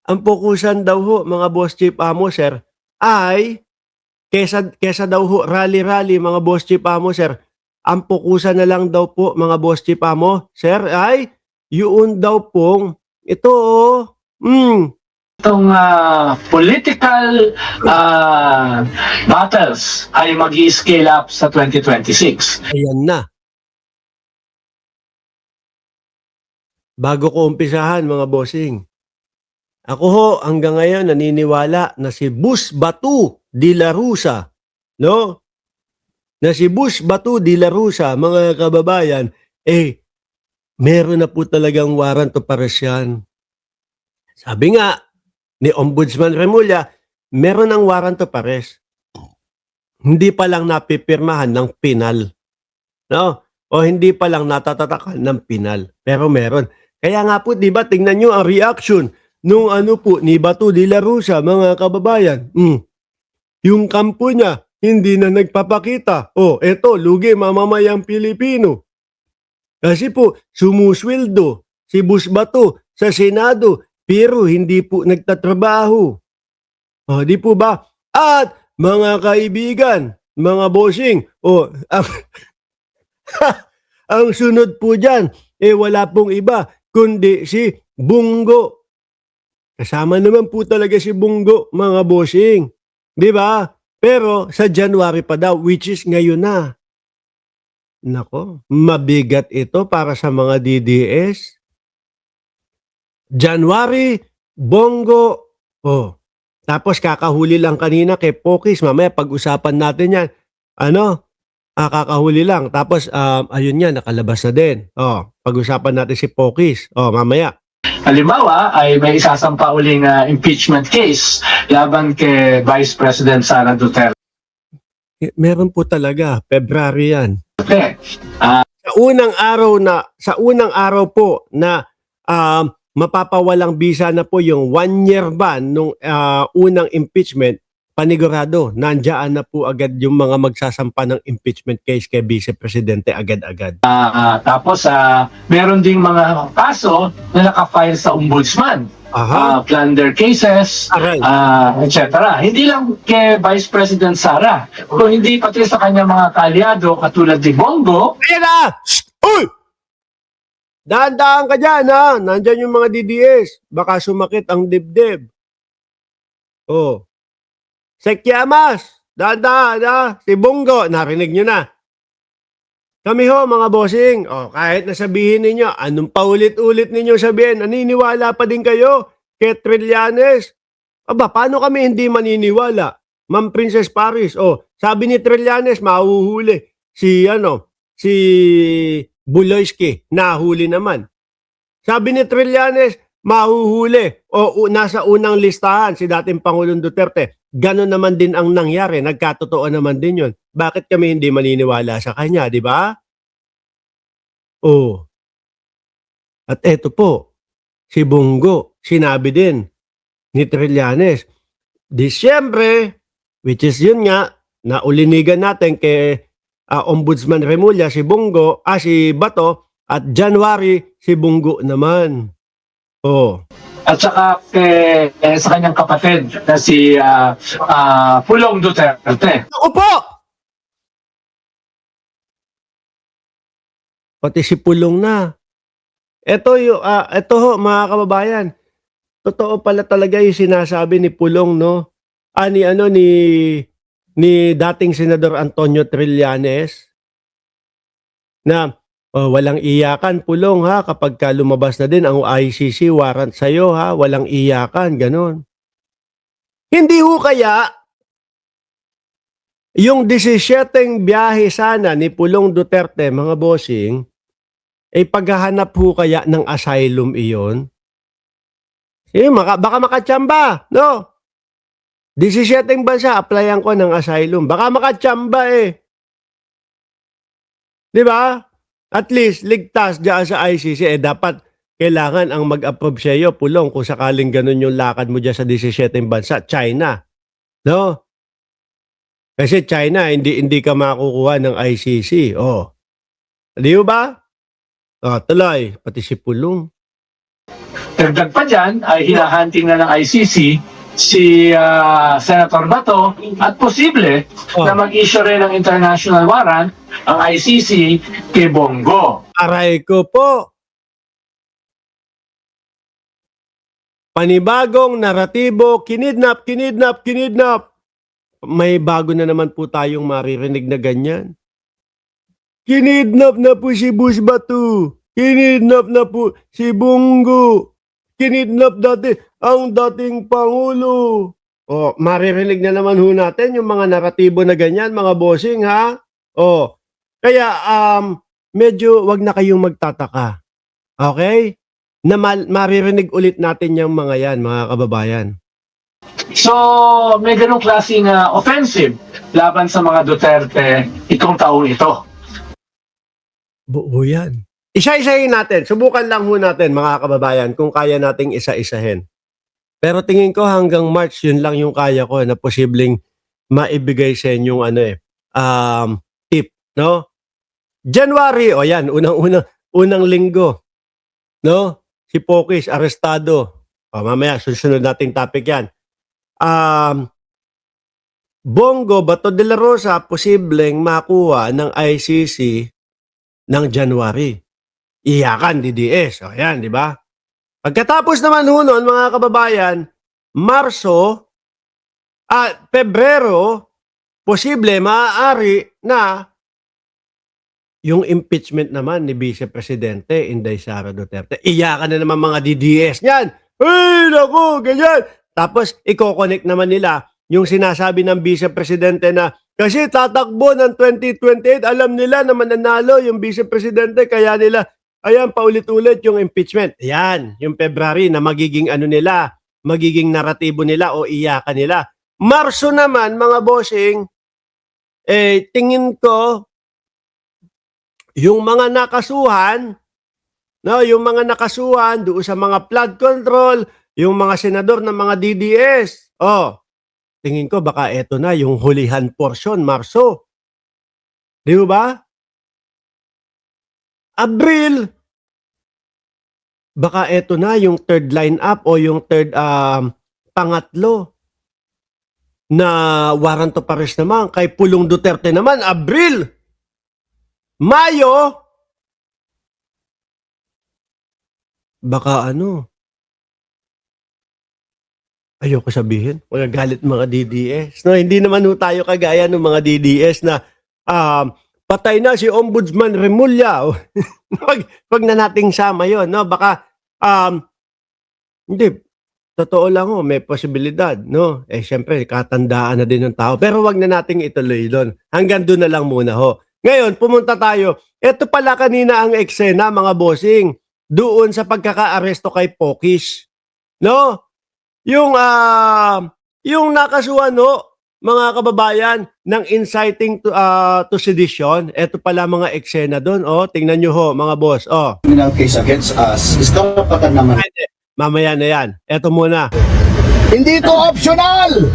ang fokusan daw ho, mga boss chief amo, sir, ay kesa daw ho rally-rally, mga boss chief amo, sir, ang fokusan na lang daw po, mga boss chief amo, sir, ay yun daw pong ito, Itong political battles ay mag-i-scale up sa 2026. ayan na. Bago ko umpisahan, mga bossing, ako ho hanggang ngayon naniniwala na si Bus Batu de la Rusa, no? Na si Bus Batu de la Rusa, mga kababayan, meron na po talagang warrant of arrest yan. Sabi nga ni Ombudsman Remulla, meron ng warrant of arrest. Hindi pa lang napipirmahan ng penal. No? O hindi pa lang natatatakan ng penal. Pero meron. Kaya nga po, di ba, tingnan nyo ang reaction nung ni Batu de la Rusa, mga kababayan. Yung kampo niya, hindi na nagpapakita. Eto, lugi mamamayang Pilipino. Kasi po, sumusweldo si Bus Batu sa Senado, pero hindi po nagtatrabaho. Di po ba? At mga kaibigan, mga bossing, ang sunod po dyan, wala pong iba, kundi si Bungo. Kasama naman po talaga si Bungo, mga bossing. Di ba? Pero sa January pa daw, which is ngayon na. Nako, mabigat ito para sa mga DDS. January, Bongo. Tapos kakahuli lang kanina kay Pokis. Mamaya pag-usapan natin yan. Kakahuli lang. Tapos, ayun yan, nakalabas na din. Pag-usapan natin si Pokis. Mamaya. Halimbawa ay may isasampa uling impeachment case laban kay Vice President Sara Duterte. Meron po talaga, February yan. Uh, Sa unang araw po na mapapawalang bisa na po yung 1-year ban nung unang impeachment, panigurado, nandiyan na po agad yung mga magsasampa ng impeachment case kay Vice Presidente agad-agad. Tapos meron ding mga kaso na nakafile sa ombudsman. Plunder cases, etc. Hindi lang kay Vice President Sara, kung hindi pati sa kanyang mga kaalyado katulad ni Bongo. Ayan na! Uy! Dahan-dahan ka dyan, ha? Nandyan yung mga DDS. Baka sumakit ang dibdib. Sekyamas! Dahan-dahan, ha? Si Bongo, narinig nyo na. Kami ho, mga bossing, kahit nasabihin ninyo, anong paulit-ulit ninyo sabihin, naniniwala pa din kayo kay Trillanes. Paano kami hindi maniniwala? Ma'am Princess Paris, sabi ni Trillanes, mahuhuli. Si Buloyski, nahuli naman. Sabi ni Trillanes, mahuhuli. Nasa unang listahan si dating Pangulong Duterte. Ganon naman din ang nangyari. Nagkatotoo naman din yun. Bakit kami hindi maniniwala sa kanya, di ba? At eto po, si Bongo, sinabi din ni Trillanes, Disyembre, which is yun nga, naulinigan natin kay Ombudsman Remulla, si Bongo, si Bato, at January, si Bongo naman. At saka sa kanyang kapatid na si Pulong Duterte. Opo! Pati si Pulong na. Ito ho, mga kababayan. Totoo pala talaga yung sinasabi ni Pulong, no? Ni dating Senador Antonio Trillanes na walang iyakan, Pulong, ha, kapag lumabas na din ang ICC warrant sa'yo, ha, walang iyakan, ganon. Hindi ho kaya yung 17 biyahe sana ni Pulong Duterte, mga bossing, paghahanap ho kaya ng asylum iyon? Baka makatsamba, no? 17 bansa, applyan ko ng asylum. Baka makatsamba Di ba? At least, ligtas dyan sa ICC. Dapat, kailangan ang mag-approve sa iyo, Pulong, kung sakaling ganun yung lakad mo dyan sa 17 bansa. China. No? Kasi China, hindi ka makukuha ng ICC. Di ba? Tuloy, pati si Pulong. Dagdag pa dyan ay hinahunting na ng ICC si Senator Bato at posible na mag-issue rin ng international warrant ang ICC kay Bongo. Aray ko po. Panibagong naratibo, kinidnap. May bago na naman po tayong maririnig na ganyan. Kinidnap na po si Bus Batu. Kinidnap na po si Bongo. Kinidnap dati ang dating Pangulo. O, maririnig na naman ho natin yung mga naratibo na ganyan, mga bossing, ha? O, kaya, medyo wag na kayong magtataka. Okay? Na maririnig ulit natin yung mga yan, mga kababayan. So, may ganong klaseng offensive laban sa mga Duterte itong taong ito. Buo yan. Isa-isahin natin. Subukan lang ho natin, mga kababayan, kung kaya nating isa-isahin. Pero tingin ko hanggang March, yun lang yung kaya ko na posibleng maibigay sa inyong tip, no? January, o yan, unang linggo, no? Si Pokis, arestado. O, mamaya, susunod nating topic yan. Bongo, Bato de la Rosa, posibleng makuha ng ICC ng January. Iyakan, DDS. O, yan, di ba? Pagkatapos naman ho nun, mga kababayan, Marso at Pebrero, posible, maaari na yung impeachment naman ni Vice Presidente Inday Sara Duterte. Iyakan na naman mga DDS niyan. Ay, naku, ganyan. Tapos, i-connect naman nila yung sinasabi ng Vice Presidente na kasi tatakbo ng 2028, alam nila na mananalo yung Vice Presidente, kaya nila, ayan, paulit-ulit yung impeachment. Ayan, yung February na magiging magiging naratibo nila o iyakan nila. Marso naman, mga bossing, tingin ko, yung mga nakasuhan, no, yung mga nakasuhan doon sa mga flood control, yung mga senador ng mga DDS. Tingin ko baka eto na yung hulihan portion, Marso. Di ba? Abril, baka eto na yung third line up o yung third pangatlo na warrant of arrest naman kay Pulong Duterte naman, Abril. Mayo, baka ayoko sabihin, magagalit mga DDS. No, hindi naman ho tayo kagaya ng mga DDS na patay na si Ombudsman Remulla. Wag na nating sama yon, no? Baka hindi, totoo lang ho, may posibilidad, no? Syempre, katandaan na din ng tao. Pero wag na nating ituloy doon. Hanggang doon na lang muna ho. Ngayon, pumunta tayo. Ito pala kanina ang eksena, mga bossing, doon sa pagkaka-aresto kay Pokis. No? Yung nakasuhan, no, mga kababayan, ng inciting to sedition. Ito pala mga eksena doon. Tingnan nyo ho, mga boss. Criminal case against us is karapatan naman. Mamaya na yan. Ito muna. Hindi ito optional!